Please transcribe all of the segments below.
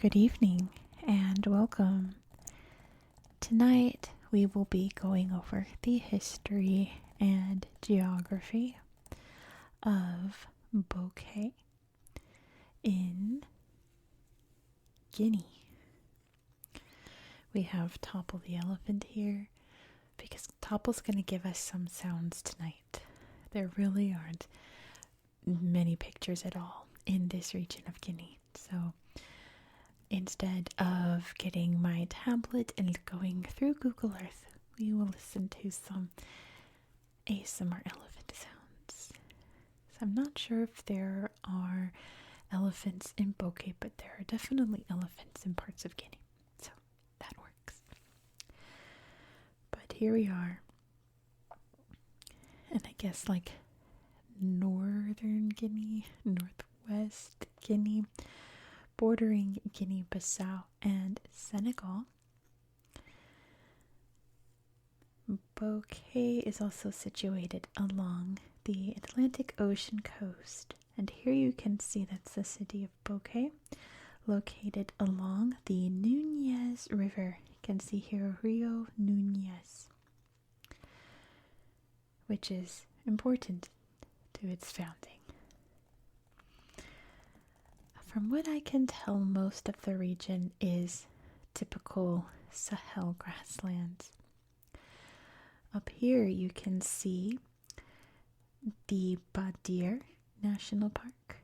Good evening and welcome. Tonight we will be going over the history and geography of Boké in Guinea. We have Topple the elephant here because Topple's going to give us some sounds tonight. There really aren't many pictures at all in this region of Guinea, so instead of getting my tablet and going through Google Earth, we will listen to some ASMR elephant sounds. So I'm not sure if there are elephants in Boké, but there are definitely elephants in parts of Guinea. So that works. But here we are. And I guess like northern Guinea, northwest Guinea, bordering Guinea-Bissau and Senegal. Boké is also situated along the Atlantic Ocean coast, and here you can see that's the city of Boké, located along the Núñez River. You can see here Rio Núñez, which is important to its founding. From what I can tell, most of the region is typical Sahel grasslands. Up here you can see the Badir National Park,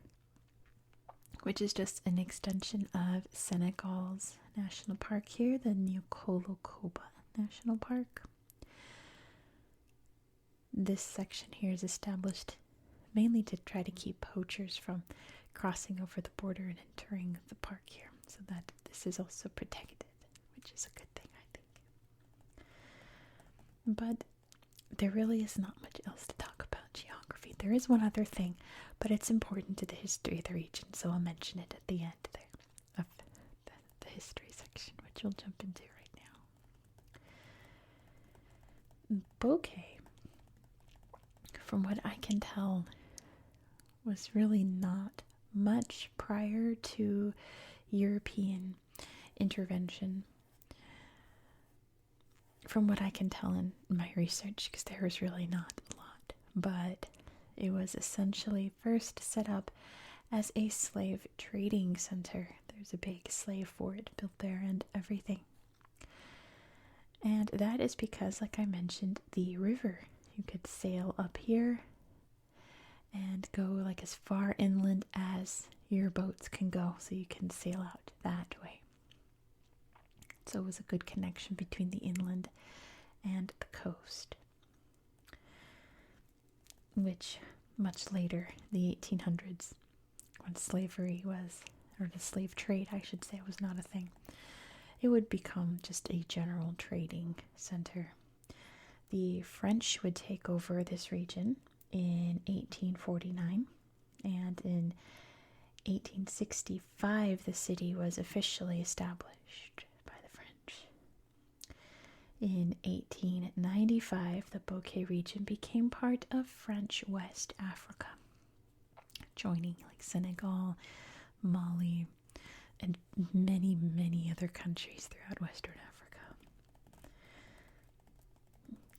which is just an extension of Senegal's national park here, the Niokolo-Koba National Park. This section here is established mainly to try to keep poachers from crossing over the border and entering the park here, so that this is also protected, which is a good thing, I think. But there really is not much else to talk about geography. There is one other thing, but it's important to the history of the region, so I'll mention it at the end there of the history section, which we'll jump into right now. Boké, from what I can tell, was really not much prior to European intervention, from what I can tell in my research, because there was really not a lot. But it was essentially first set up as a slave trading center. There's a big slave fort built there and everything. And that is because, like I mentioned, the river, you could sail up here and go like as far inland as your boats can go, so you can sail out that way. So it was a good connection between the inland and the coast, which much later, the 1800s, when slavery was, or the slave trade I should say, was not a thing, it would become just a general trading center. The French would take over this region in 1849, and in 1865 the city was officially established by the French. In 1895 the Boké region became part of French West Africa, joining like Senegal, Mali, and many, many other countries throughout Western Africa.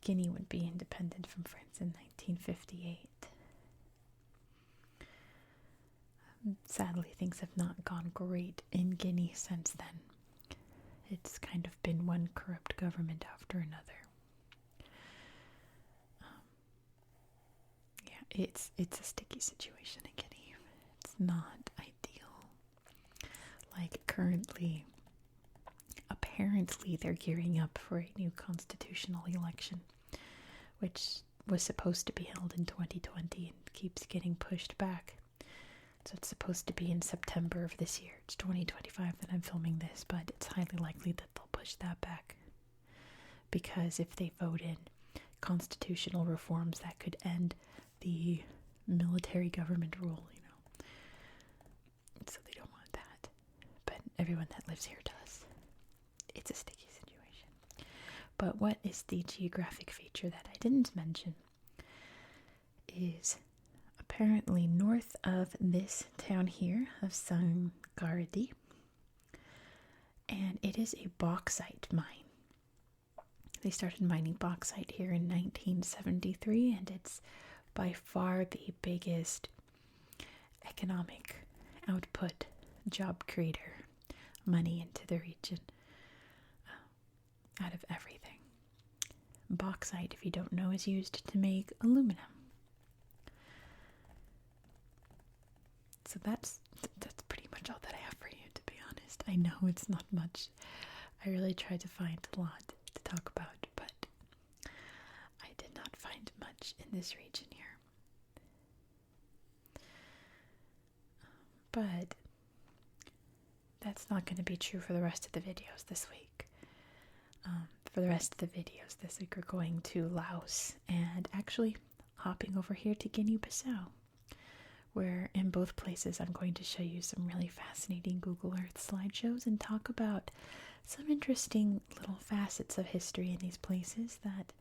Guinea would be independent from France in 1958. Sadly, things have not gone great in Guinea since then. It's kind of been one corrupt government after another. It's a sticky situation in Guinea. It's not ideal. Like currently, apparently they're gearing up for a new constitutional election, which was supposed to be held in 2020 and keeps getting pushed back. So it's supposed to be in September of this year. It's 2025 that I'm filming this, but it's highly likely that they'll push that back, because if they vote in constitutional reforms, that could end the military government rule, So they don't want that. But everyone that lives here does. It's a sticky situation. But what is the geographic feature that I didn't mention is apparently north of this town here of Sangardi, and it is a bauxite mine. They started mining bauxite here in 1973, and it's by far the biggest economic output, job creator, money into the region out of everything. Bauxite, if you don't know, is used to make aluminum. So that's pretty much all that I have for you, to be honest. I know it's not much. I really tried to find a lot to talk about, but I did not find much in this region here. But that's not going to be true for the rest of the videos this week. For the rest of the videos this week, we're going to Laos and actually hopping over here to Guinea-Bissau, where in both places I'm going to show you some really fascinating Google Earth slideshows and talk about some interesting little facets of history in these places that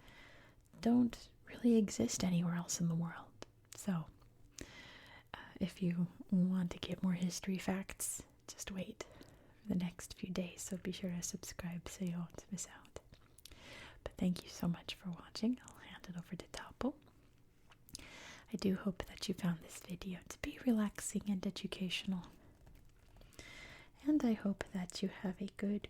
don't really exist anywhere else in the world. So, if you want to get more history facts, just wait for the next few days. So be sure to subscribe so you won't miss out. But thank you so much for watching. I'll hand it over to Topple. I do hope that you found this video to be relaxing and educational. And I hope that you have a good